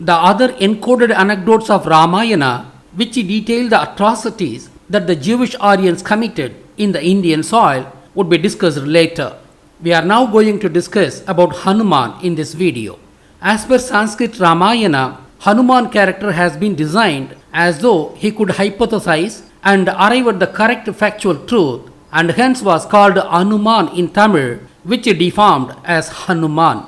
the other encoded anecdotes of Ramayana, which detail the atrocities that the Jewish Aryans committed in the Indian soil, would be discussed later. We are now going to discuss about Hanuman in this video. As per Sanskrit Ramayana, Hanuman character has been designed as though he could hypothesize and arrive at the correct factual truth, and hence was called Hanuman in Tamil, which deformed as Hanuman.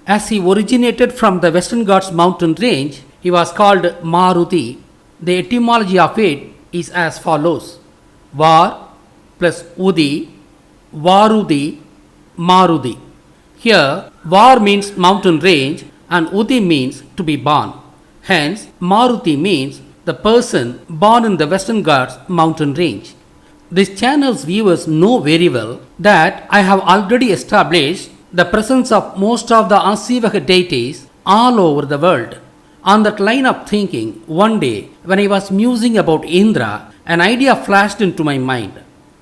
As he originated from the Western Ghats mountain range, he was called Maruti. The etymology of it is as follows: Var plus Udi, Varudi, Marudi. Here, Var means mountain range and Udi means to be born. Hence, Maruti means the person born in the Western Ghats mountain range. This channel's viewers know very well that I have already established the presence of most of the Asivaka deities all over the world. On that line of thinking, one day when I was musing about Indra, an idea flashed into my mind.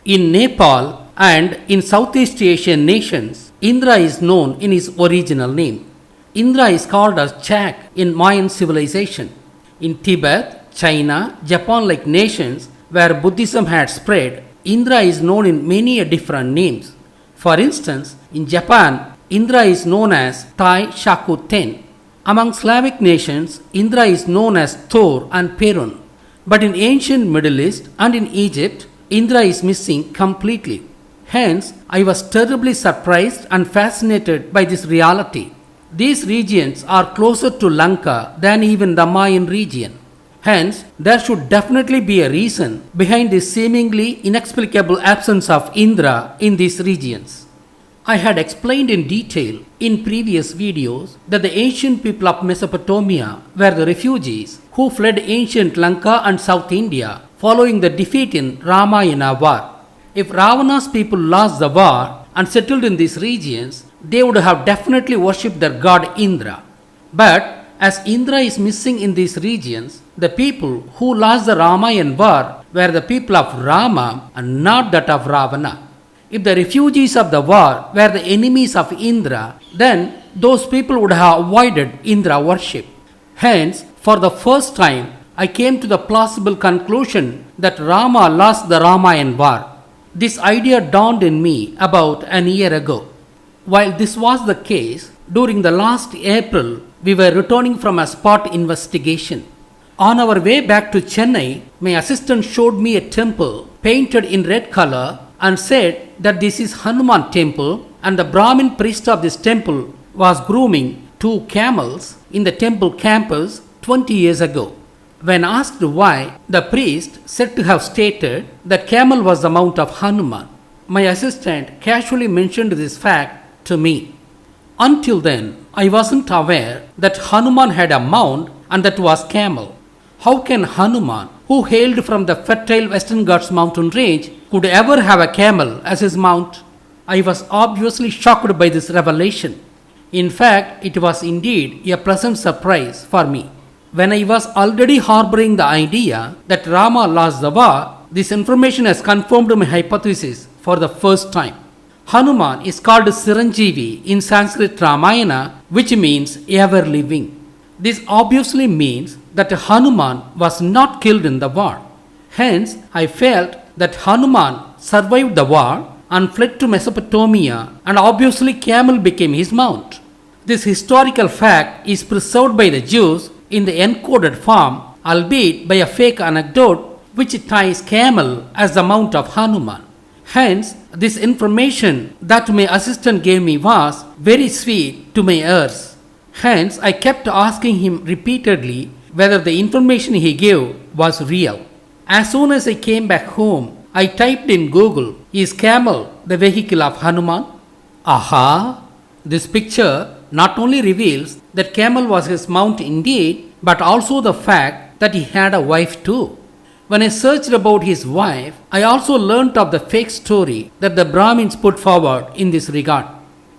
In Nepal and in Southeast Asian nations, Indra is known in his original name. Indra is called as Chak in Mayan civilization. In Tibet, China, Japan-like nations where Buddhism had spread, Indra is known in many different names. For instance, in Japan, Indra is known as Tai Shaku Ten. Among Slavic nations, Indra is known as Thor and Perun. But in ancient Middle East and in Egypt, Indra is missing completely. Hence, I was terribly surprised and fascinated by this reality. These regions are closer to Lanka than even the Mayan region. Hence, there should definitely be a reason behind this seemingly inexplicable absence of Indra in these regions. I had explained in detail in previous videos that the ancient people of Mesopotamia were the refugees who fled ancient Lanka and South India following the defeat in Ramayana war. If Ravana's people lost the war and settled in these regions, they would have definitely worshipped their god Indra. But as Indra is missing in these regions, the people who lost the Ramayana war were the people of Rama and not that of Ravana. If the refugees of the war were the enemies of Indra, then those people would have avoided Indra worship. Hence, for the first time, I came to the plausible conclusion that Rama lost the Ramayana war. This idea dawned in me about an year ago. While this was the case, during the last April, we were returning from a spot investigation. On our way back to Chennai, my assistant showed me a temple painted in red color and said that this is Hanuman temple, and the Brahmin priest of this temple was grooming 2 camels in the temple campus 20 years ago. When asked why, the priest said to have stated that camel was the mount of Hanuman. My assistant casually mentioned this fact to me. Until then, I wasn't aware that Hanuman had a mount and that was camel. How can Hanuman, who hailed from the fertile Western Ghats mountain range, could ever have a camel as his mount? I was obviously shocked by this revelation. In fact, it was indeed a pleasant surprise for me. When I was already harboring the idea that Rama lost the war, this information has confirmed my hypothesis for the first time. Hanuman is called Siranjeevi in Sanskrit Ramayana, which means ever living. This obviously means that Hanuman was not killed in the war. Hence, I felt that Hanuman survived the war and fled to Mesopotamia, and obviously camel became his mount. This historical fact is preserved by the Jews in the encoded form, albeit by a fake anecdote which ties camel as the mount of Hanuman. Hence, this information that my assistant gave me was very sweet to my ears. Hence, I kept asking him repeatedly whether the information he gave was real. As soon as I came back home, I typed in Google, "Is camel the vehicle of Hanuman?" Aha! This picture not only reveals that camel was his mount indeed, but also the fact that he had a wife too. When I searched about his wife, I also learnt of the fake story that the Brahmins put forward in this regard.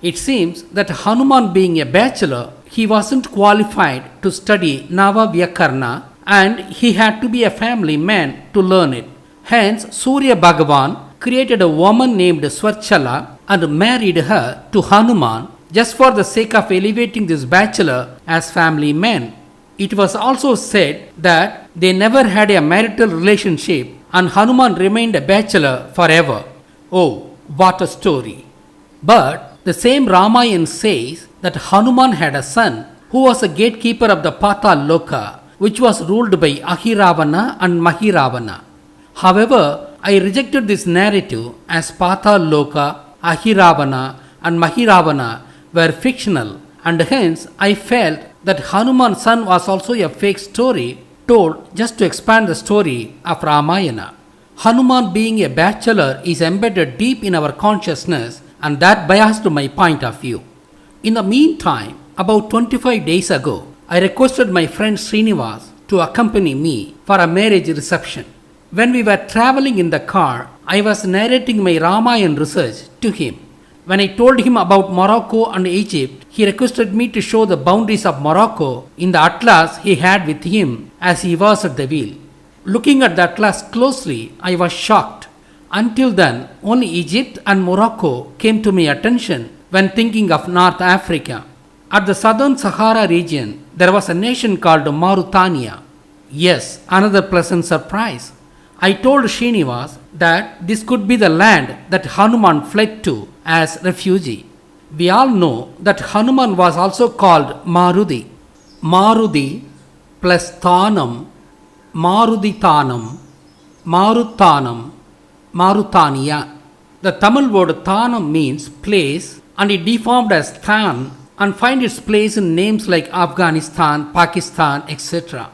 It seems that Hanuman being a bachelor, he wasn't qualified to study Nava Vyakarna and he had to be a family man to learn it. Hence, Surya Bhagavan created a woman named Swarchala and married her to Hanuman just for the sake of elevating this bachelor as family man. It was also said that they never had a marital relationship and Hanuman remained a bachelor forever. Oh, what a story! But the same Ramayana says that Hanuman had a son who was a gatekeeper of the Patal Loka, which was ruled by Ahiravana and Mahiravana. However, I rejected this narrative as Patal Loka, Ahiravana and Mahiravana were fictional, and hence I felt that Hanuman's son was also a fake story told just to expand the story of Ramayana. Hanuman being a bachelor is embedded deep in our consciousness, and that biased my point of view. In the meantime, about 25 days ago, I requested my friend Srinivas to accompany me for a marriage reception. When we were traveling in the car, I was narrating my Ramayana research to him. When I told him about Morocco and Egypt, he requested me to show the boundaries of Morocco in the atlas he had with him as he was at the wheel. Looking at the atlas closely, I was shocked. Until then, only Egypt and Morocco came to my attention when thinking of North Africa. At the southern Sahara region, there was a nation called Mauritania. Yes, another pleasant surprise. I told Srinivas that this could be the land that Hanuman fled to as refugee. We all know that Hanuman was also called Maruti. Maruti plus Thanam, Marudithanam, Maruthanam, Marutania. The Tamil word Thanam means place and it deformed as Than and find its place in names like Afghanistan, Pakistan, etc.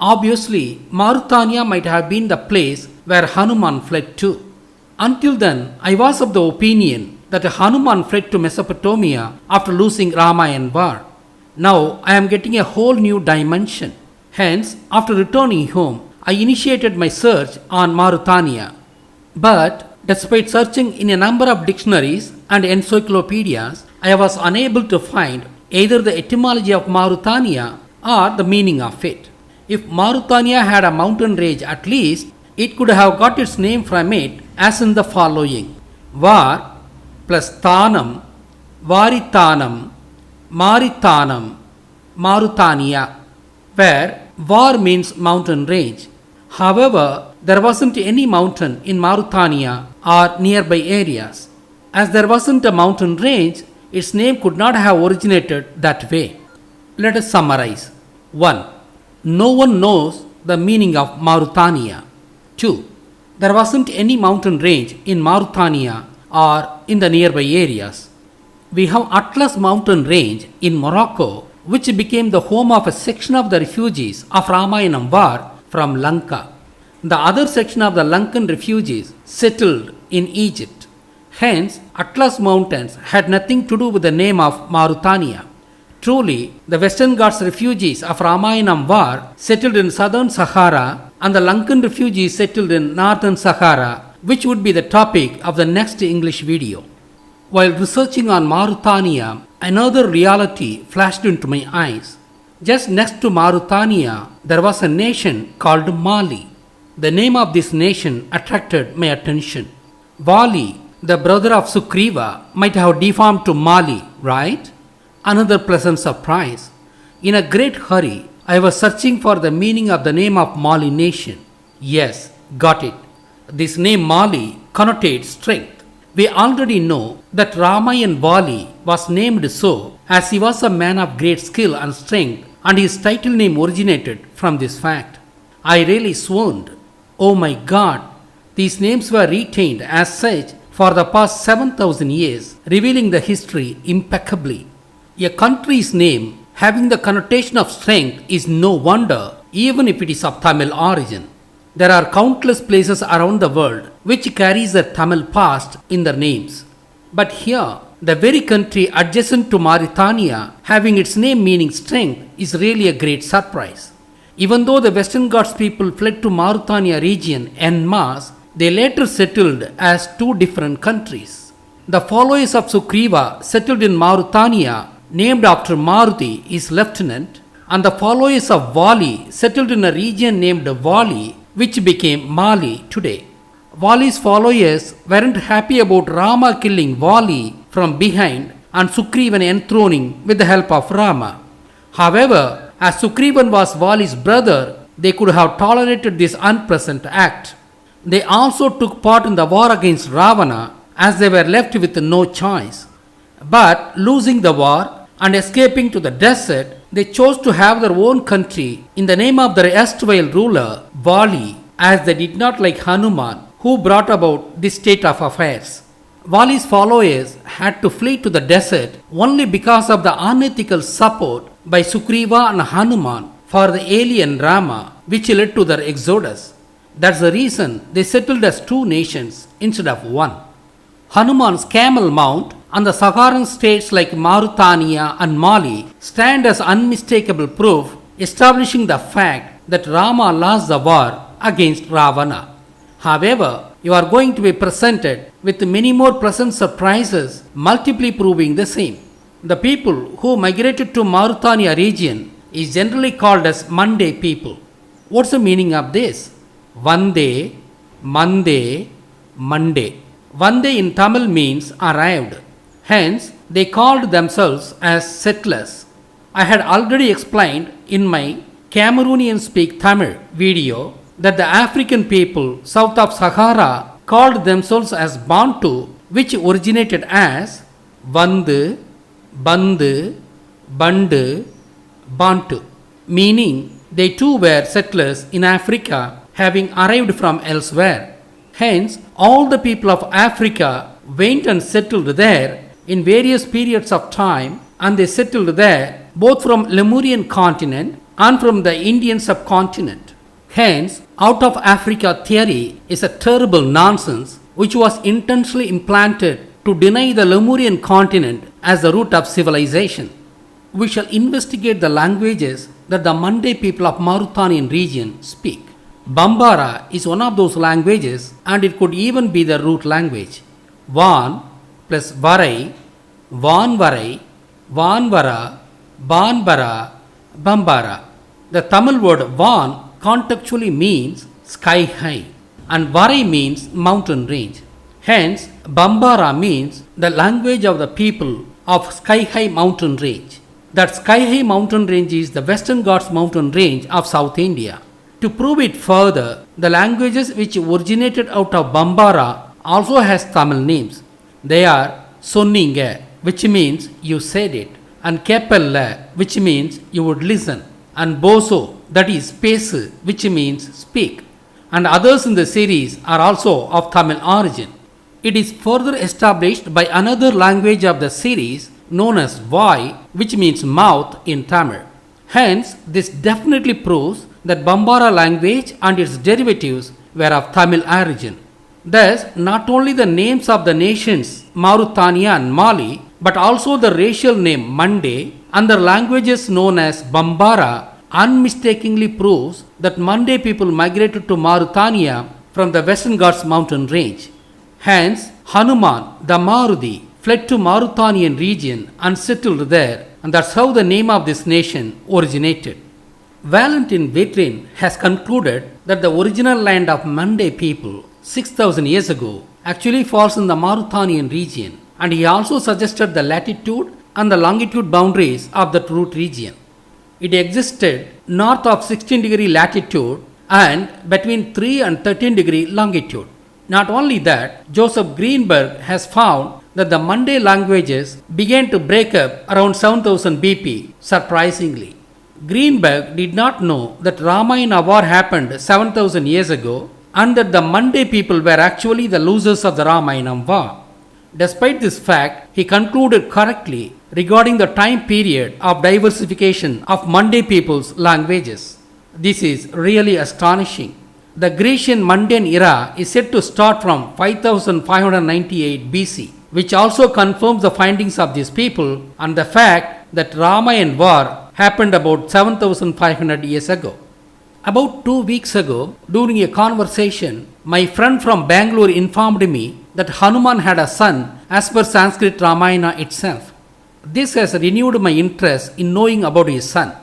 Obviously, Mauritania might have been the place where Hanuman fled to. Until then, I was of the opinion that Hanuman fled to Mesopotamia after losing Ramayana war. Now I am getting a whole new dimension. Hence, after returning home, I initiated my search on Mauritania. But despite searching in a number of dictionaries and encyclopedias, I was unable to find either the etymology of Mauritania or the meaning of it. If Mauritania had a mountain range at least, it could have got its name from it as in the following. Var plus Thanam, Varithanam, Marithanam, Mauritania, where Var means mountain range. However, there wasn't any mountain in Mauritania or nearby areas. As there wasn't a mountain range, its name could not have originated that way. Let us summarize. 1. No one knows the meaning of Mauritania. 2. There wasn't any mountain range in Mauritania or in the nearby areas. We have Atlas mountain range in Morocco, which became the home of a section of the refugees of Ramayana war from Lanka. The other section of the Lankan refugees settled in Egypt. Hence, Atlas Mountains had nothing to do with the name of Mauritania. Truly, the Western Ghats refugees of Ramayana war settled in southern Sahara and the Lankan refugees settled in northern Sahara, which would be the topic of the next English video. While researching on Mauritania, another reality flashed into my eyes. Just next to Mauritania, there was a nation called Mali. The name of this nation attracted my attention. Wali, the brother of Sugriva, might have deformed to Mali, right? Another pleasant surprise. In a great hurry, I was searching for the meaning of the name of Mali nation. Yes, got it. This name Mali connotates strength. We already know that Ramayan Vali was named so as he was a man of great skill and strength, and his title name originated from this fact. I really swooned. Oh my God! These names were retained as such for the past 7,000 years, revealing the history impeccably. A country's name having the connotation of strength is no wonder, even if it is of Tamil origin. There are countless places around the world which carries their Tamil past in their names. But here, the very country adjacent to Mauritania having its name meaning strength is really a great surprise. Even though the Western Ghats people fled to Mauritania region en masse, they later settled as two different countries. The followers of Sugriva settled in Mauritania, named after Maruti, his lieutenant, and the followers of Wali settled in a region named Wali, which became Mali today. Wali's followers weren't happy about Rama killing Wali from behind and Sugrivan enthroning with the help of Rama. However, As Sugrivan was Vali's brother, they could have tolerated this unpleasant act. They also took part in the war against Ravana as they were left with no choice. But losing the war and escaping to the desert, they chose to have their own country in the name of their erstwhile ruler, Vali, as they did not like Hanuman, who brought about this state of affairs. Vali's followers had to flee to the desert only because of the unethical support by Sugriva and Hanuman for the alien Rama, which led to their exodus. That's the reason they settled as two nations instead of one. Hanuman's camel mount and the Saharan states like Mauritania and Mali stand as unmistakable proof establishing the fact that Rama lost the war against Ravana. However, you are going to be presented with many more pleasant surprises, multiply proving the same. The people who migrated to Mauritania region is generally called as Monday people. What's the meaning of this? Vande, Mande, Monday. Vande in Tamil means arrived. Hence, they called themselves as settlers. I had already explained in my Cameroonian Speak Tamil video that the African people south of Sahara called themselves as Bantu, which originated as Vandu, Bandu, Bandu, Bantu, meaning they too were settlers in Africa having arrived from elsewhere. Hence, all the people of Africa went and settled there in various periods of time, and they settled there both from Lemurian continent and from the Indian subcontinent. Hence, out of Africa theory is a terrible nonsense which was intentionally implanted to deny the Lemurian continent as the root of civilization. We shall investigate the languages that the Monday people of Mauritanian region speak. Bambara is one of those languages, and it could even be the root language. Van plus Varai, Vanvarai, Vanvara, Banbara, Bambara. The Tamil word Van contextually means sky high, and Varai means mountain range. Hence, Bambara means the language of the people of sky high mountain range. That sky high mountain range is the Western Ghats mountain range of South India. To prove it further, the languages which originated out of Bambara also has Tamil names. They are Sonninga, which means you said it, and Kepella, which means you would listen, and Boso, that is Pesu, which means speak, and others in the series are also of Tamil origin. It is further established by another language of the series known as Vai, which means mouth in Tamil. Hence, this definitely proves that Bambara language and its derivatives were of Tamil origin. Thus, not only the names of the nations Mauritania and Mali, but also the racial name Monday and the languages known as Bambara unmistakably proves that Monday people migrated to Mauritania from the Western Ghats mountain range. Hence, Hanuman, the Maruti, fled to Mauritanian region and settled there, and that's how the name of this nation originated. Valentin Vetrin has concluded that the original land of Monday people 6,000 years ago actually falls in the Mauritanian region, and he also suggested the latitude and the longitude boundaries of that root region. It existed north of 16 degree latitude and between 3 and 13 degree longitude. Not only that, Joseph Greenberg has found that the Monday languages began to break up around 7000 BP, surprisingly. Greenberg did not know that Ramayana war happened 7000 years ago and that the Monday people were actually the losers of the Ramayana war. Despite this fact, he concluded correctly regarding the time period of diversification of Monday people's languages. This is really astonishing. The Grecian Mandean era is said to start from 5598 BC, which also confirms the findings of these people and the fact that Ramayana war happened about 7500 years ago. About 2 weeks ago, during a conversation, my friend from Bangalore informed me that Hanuman had a son as per Sanskrit Ramayana itself. This has renewed my interest in knowing about his son.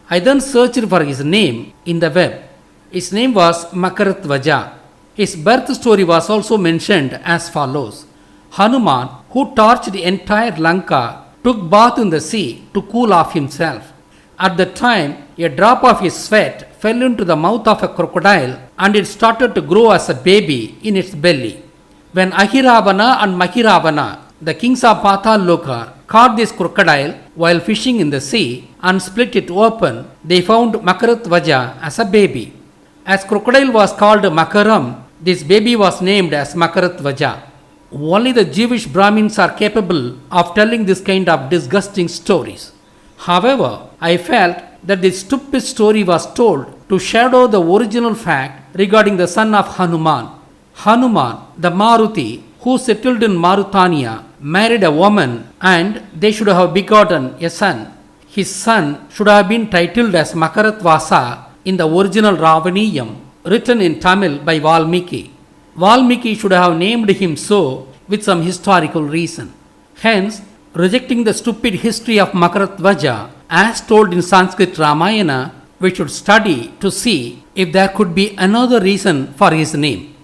I then searched for his name in the web. His name was Makaratvaja. His birth story was also mentioned as follows. Hanuman, who torched the entire Lanka, took bath in the sea to cool off himself. At that time, a drop of his sweat fell into the mouth of a crocodile and it started to grow as a baby in its belly. When Ahiravana and Mahiravana, the kings of Pataloka, caught this crocodile while fishing in the sea and split it open, they found Makaratvaja as a baby. As crocodile was called Makaram, this baby was named as Makaratvaja. Only the Jewish Brahmins are capable of telling this kind of disgusting stories. However, I felt that this stupid story was told to shadow the original fact regarding the son of Hanuman. Hanuman, the Maruti, who settled in Mauritania, married a woman and they should have begotten a son. His son should have been titled as Makaratvasa in the original Ramayana, written in Tamil by Valmiki. Valmiki should have named him so with some historical reason. Hence, rejecting the stupid history of Makaratvaja as told in Sanskrit Ramayana, we should study to see if there could be another reason for his name.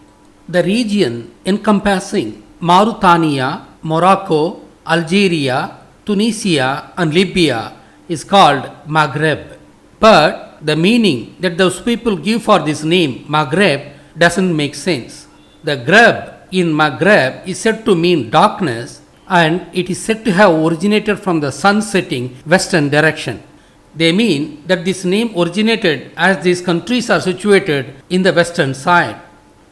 The region encompassing Mauritania, Morocco, Algeria, Tunisia and Libya is called Maghreb. But the meaning that those people give for this name Maghreb doesn't make sense. The Greb in Maghreb is said to mean darkness and it is said to have originated from the sun setting western direction. They mean that this name originated as these countries are situated in the western side.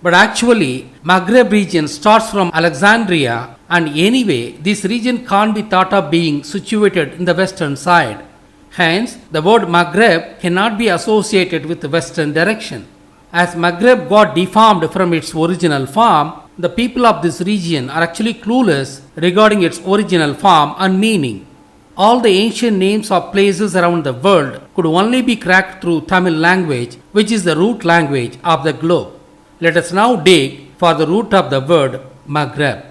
But actually, Maghreb region starts from Alexandria and anyway, this region can't be thought of being situated in the western side. Hence, the word Maghreb cannot be associated with the western direction. As Maghreb got deformed from its original form, the people of this region are actually clueless regarding its original form and meaning. All the ancient names of places around the world could only be cracked through Tamil language, which is the root language of the globe. Let us now dig for the root of the word Maghreb.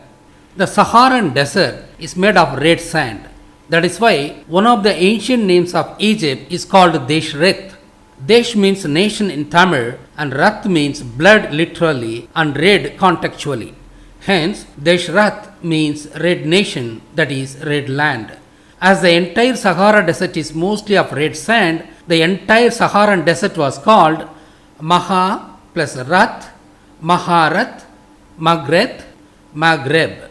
The Saharan desert is made of red sand. That is why one of the ancient names of Egypt is called Deshreth. Desh means nation in Tamil and Rath means blood literally and red contextually. Hence, Deshrath means red nation, that is red land. As the entire Sahara desert is mostly of red sand, the entire Saharan desert was called Maha plus Rath, Maharath, Magreth, Maghreb.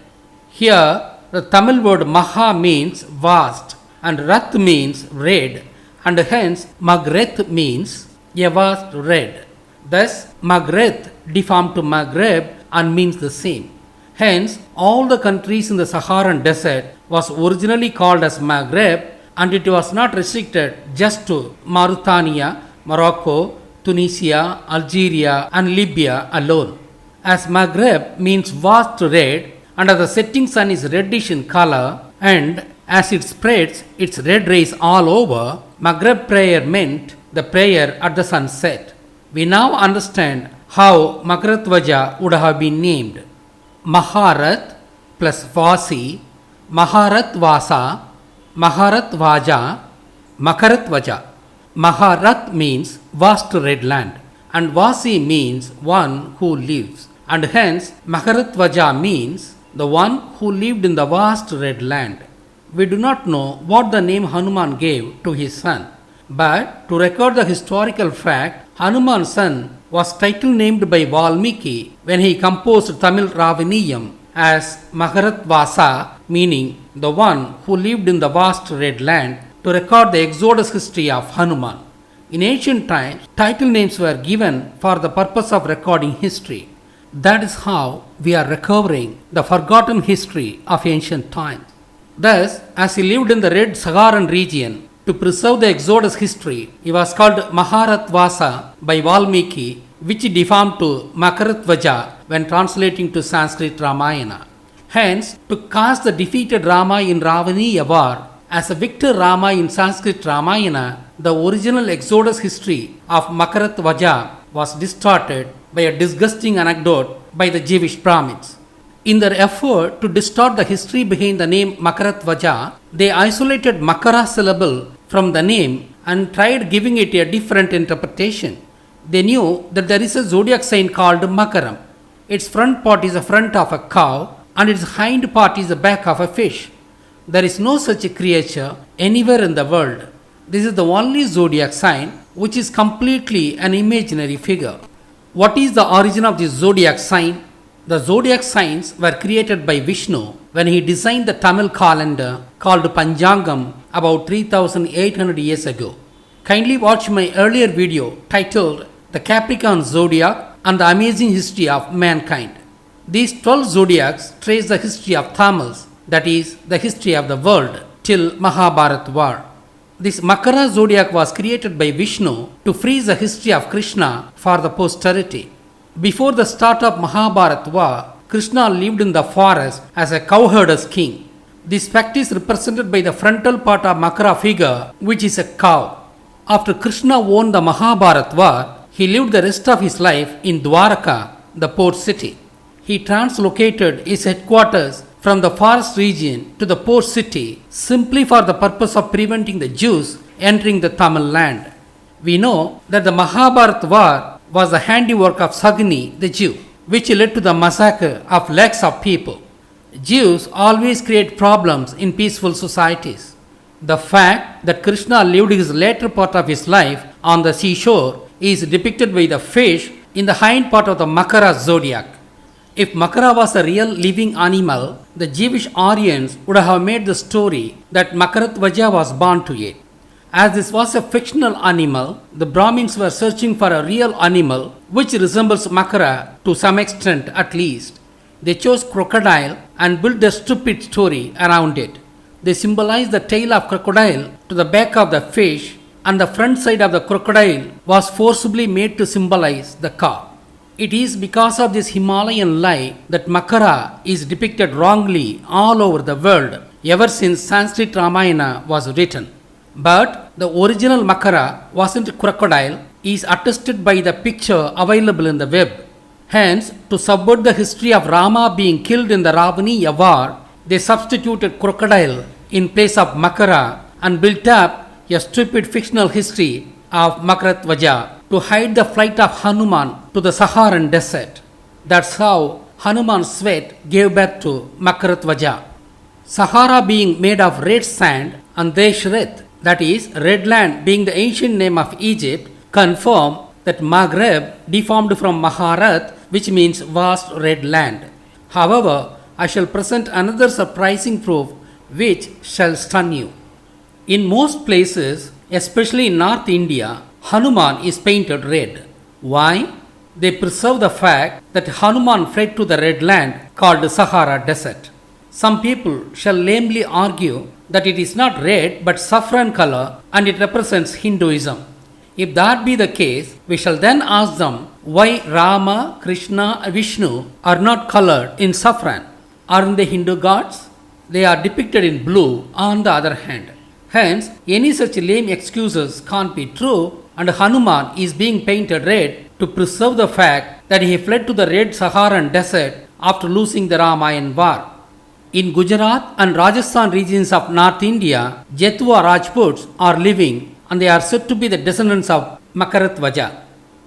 Here, the Tamil word Maha means vast and Rath means red and hence Magreth means a vast red. Thus, Magreth deformed to Maghreb and means the same. Hence, all the countries in the Saharan desert was originally called as Maghreb and it was not restricted just to Mauritania, Morocco, Tunisia, Algeria and Libya alone. As Maghreb means vast red and as the setting sun is reddish in color and as it spreads its red rays all over, Maghreb prayer meant the prayer at the sunset. We now understand how Makaratvaja would have been named. Maharath plus Vasi, Maharatvasa, Maharatvaja, Makaratvaja. Maharath means vast red land and Vasi means one who lives and hence Makaratvaja means the one who lived in the vast red land. We do not know what the name Hanuman gave to his son, but to record the historical fact, Hanuman's son was title named by Valmiki when he composed Tamil Ramayana as Maharatvasa, meaning the one who lived in the vast red land, to record the exodus history of Hanuman. In ancient times, title names were given for the purpose of recording history. That is how we are recovering the forgotten history of ancient times. Thus, as he lived in the red Saharan region, to preserve the exodus history, he was called Maharatvasa by Valmiki, which deformed to Makaratvaja when translating to Sanskrit Ramayana. Hence, to cast the defeated Rama in Ravaniya war as a victor Rama in Sanskrit Ramayana, the original exodus history of Makaratvaja was distorted by a disgusting anecdote by the Jewish Brahmins. In their effort to distort the history behind the name Makaratvaja, they isolated Makara syllable from the name and tried giving it a different interpretation. They knew that there is a zodiac sign called Makaram. Its front part is the front of a cow and its hind part is the back of a fish. There is no such a creature anywhere in the world. This is the only zodiac sign which is completely an imaginary figure. What is the origin of this zodiac sign? The zodiac signs were created by Vishnu when he designed the Tamil calendar called Panchangam about 3800 years ago. Kindly watch my earlier video titled The Capricorn Zodiac and the Amazing History of Mankind. These 12 zodiacs trace the history of Tamils, that is, the history of the world, till Mahabharata war. This Makara zodiac was created by Vishnu to freeze the history of Krishna for the posterity. Before the start of Mahabharata war, Krishna lived in the forest as a cowherder's king. This fact is represented by the frontal part of Makara figure, which is a cow. After Krishna won the Mahabharata war, he lived the rest of his life in Dwaraka, the port city. He translocated his headquarters from the forest region to the port city simply for the purpose of preventing the Jews entering the Tamil land. We know that the Mahabharata war was the handiwork of Sagni, the Jew, which led to the massacre of lakhs of people. Jews always create problems in peaceful societies. The fact that Krishna lived his later part of his life on the seashore is depicted by the fish in the hind part of the Makara zodiac. If Makara was a real living animal, the Jewish Aryans would have made the story that Makaratvaja was born to it. As this was a fictional animal, the Brahmins were searching for a real animal which resembles Makara to some extent at least. They chose crocodile and built a stupid story around it. They symbolized the tail of crocodile to the back of the fish, and the front side of the crocodile was forcibly made to symbolize the cow. It is because of this Himalayan lie that Makara is depicted wrongly all over the world ever since Sanskrit Ramayana was written. But the original Makara wasn't crocodile is attested by the picture available in the web. Hence, to subvert the history of Rama being killed in the Ravaniya war, they substituted crocodile in place of Makara and built up a stupid fictional history of Makaratvaja to hide the flight of Hanuman to the Saharan desert. That's how Hanuman's sweat gave birth to Makaratvaja. Sahara being made of red sand and Deshret, that is, red land being the ancient name of Egypt, confirm that Maghreb deformed from Maharat, which means vast red land. However, I shall present another surprising proof which shall stun you. In most places, especially in North India, Hanuman is painted red. Why? They preserve the fact that Hanuman fled to the red land called Sahara desert. Some people shall lamely argue that it is not red but saffron color and it represents Hinduism. If that be the case, we shall then ask them why Rama, Krishna, and Vishnu are not colored in saffron. Aren't they Hindu gods? They are depicted in blue on the other hand. Hence, any such lame excuses can't be true, and Hanuman is being painted red to preserve the fact that he fled to the red Saharan desert after losing the Ramayana war. In Gujarat and Rajasthan regions of North India, Jethua Rajputs are living and they are said to be the descendants of Makaratvaja.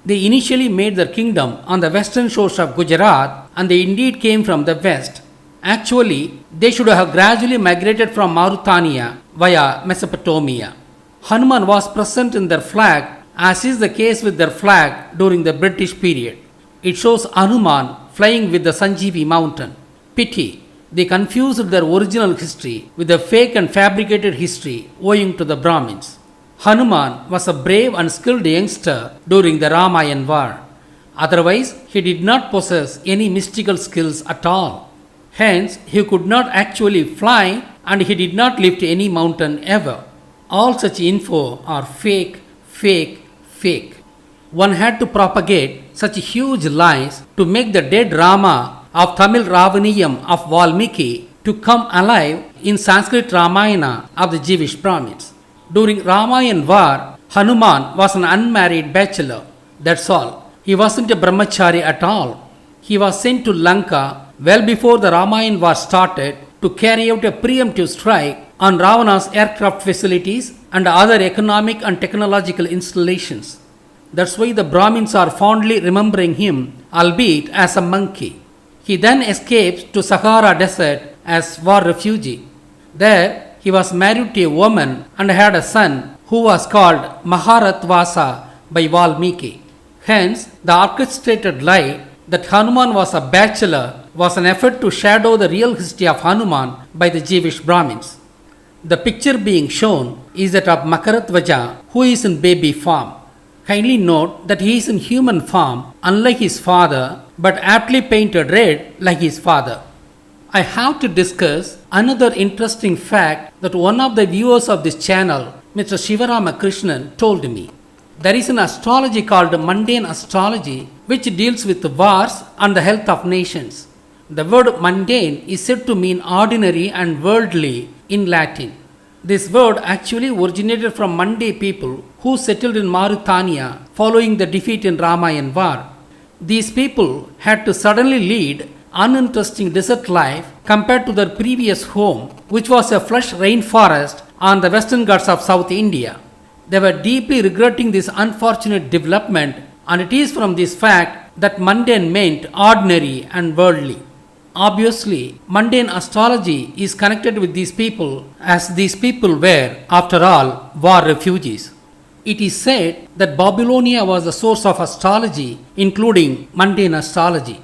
They initially made their kingdom on the western shores of Gujarat and they indeed came from the west. Actually, they should have gradually migrated from Mauritania via Mesopotamia. Hanuman was present in their flag, as is the case with their flag during the British period. It shows Hanuman flying with the Sanjeevi mountain. Pity, they confused their original history with a fake and fabricated history owing to the Brahmins. Hanuman was a brave and skilled youngster during the Ramayana war. Otherwise, he did not possess any mystical skills at all. Hence, he could not actually fly and he did not lift any mountain ever. All such info are fake. One had to propagate such huge lies to make the dead Rama of Tamil Ravaniyam of Valmiki to come alive in Sanskrit Ramayana of the Jewish Brahmins. During Ramayana war, Hanuman was an unmarried bachelor. That's all. He wasn't a brahmachari at all. He was sent to Lanka well before the Ramayana war started to carry out a preemptive strike on Ravana's aircraft facilities and other economic and technological installations. That's why the Brahmins are fondly remembering him, albeit as a monkey. He then escapes to Sahara desert as war refugee. There, he was married to a woman and had a son who was called Maharatvasa by Valmiki. Hence, the orchestrated lie that Hanuman was a bachelor was an effort to shadow the real history of Hanuman by the Jewish Brahmins. The picture being shown is that of Makaratvaja, who is in baby form. Kindly note that he is in human form unlike his father, but aptly painted red like his father. I have to discuss another interesting fact that one of the viewers of this channel, Mr. Shivaramakrishnan, told me. There is an astrology called mundane astrology which deals with wars and the health of nations. The word mundane is said to mean ordinary and worldly in Latin. This word actually originated from Mande people who settled in Mauritania following the defeat in Ramayana war. These people had to suddenly lead uninteresting desert life compared to their previous home, which was a lush rainforest on the western Ghats of South India. They were deeply regretting this unfortunate development, and it is from this fact that mundane meant ordinary and worldly. Obviously, mundane astrology is connected with these people as these people were, after all, war refugees. It is said that Babylonia was the source of astrology, including mundane astrology.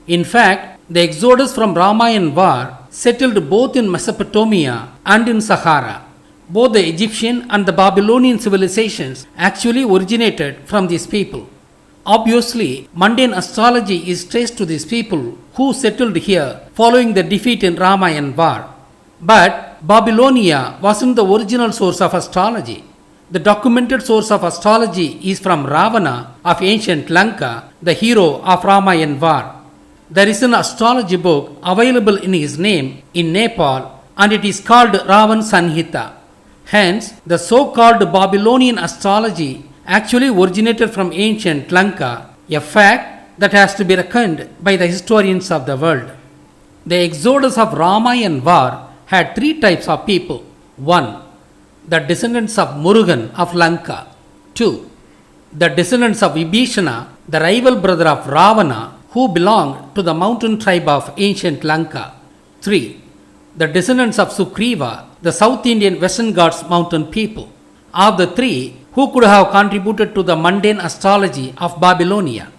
In fact, the exodus from Ramayana war settled both in Mesopotamia and in Sahara. Both the Egyptian and the Babylonian civilizations actually originated from these people. Obviously, mundane astrology is traced to these people who settled here following the defeat in Ramayana war. But Babylonia wasn't the original source of astrology. The documented source of astrology is from Ravana of ancient Lanka, the hero of Ramayana war. There is an astrology book available in his name in Nepal, and it is called Ravan Sanhita. Hence, the so-called Babylonian astrology actually originated from ancient Lanka, a fact that has to be reckoned by the historians of the world. The exodus of Ramayana war had three types of people. 1. The descendants of Murugan of Lanka. 2. The descendants of Vibhishana, the rival brother of Ravana, who belonged to the mountain tribe of ancient Lanka. 3. The descendants of Sugriva, the South Indian Western Ghats mountain people. Of the three, who could have contributed to the mundane astrology of Babylonia?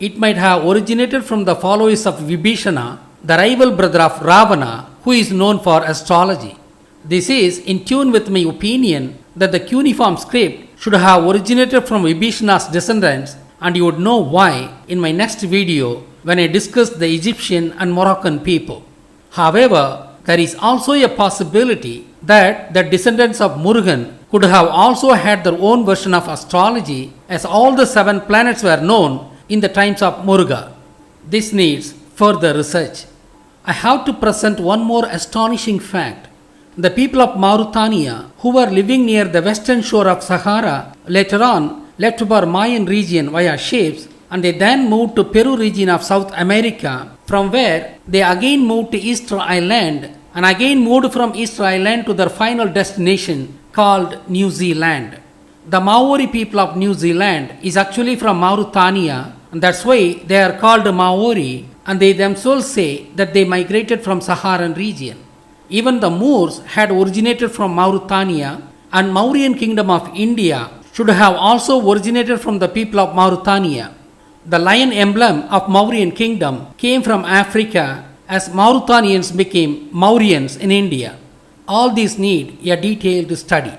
It might have originated from the followers of Vibhishana, the rival brother of Ravana, who is known for astrology. This is in tune with my opinion that the cuneiform script should have originated from Vibhishana's descendants, and you would know why in my next video when I discuss the Egyptian and Moroccan people. However, there is also a possibility that the descendants of Murugan could have also had their own version of astrology, as all the 7 planets were known in the times of Muruga. This needs further research. I have to present one more astonishing fact. The people of Mauritania, who were living near the western shore of Sahara, later on left for Mayan region via ships, and they then moved to Peru region of South America, from where they again moved to Easter Island, and again moved from Easter Island to their final destination called New Zealand. The Maori people of New Zealand is actually from Mauritania, and that's why they are called Maori, and they themselves say that they migrated from Saharan region. Even the Moors had originated from Mauritania, and Mauryan kingdom of India should have also originated from the people of Mauritania. The lion emblem of Mauryan kingdom came from Africa, as Mauritanians became Mauryans in India. All these need a detailed study.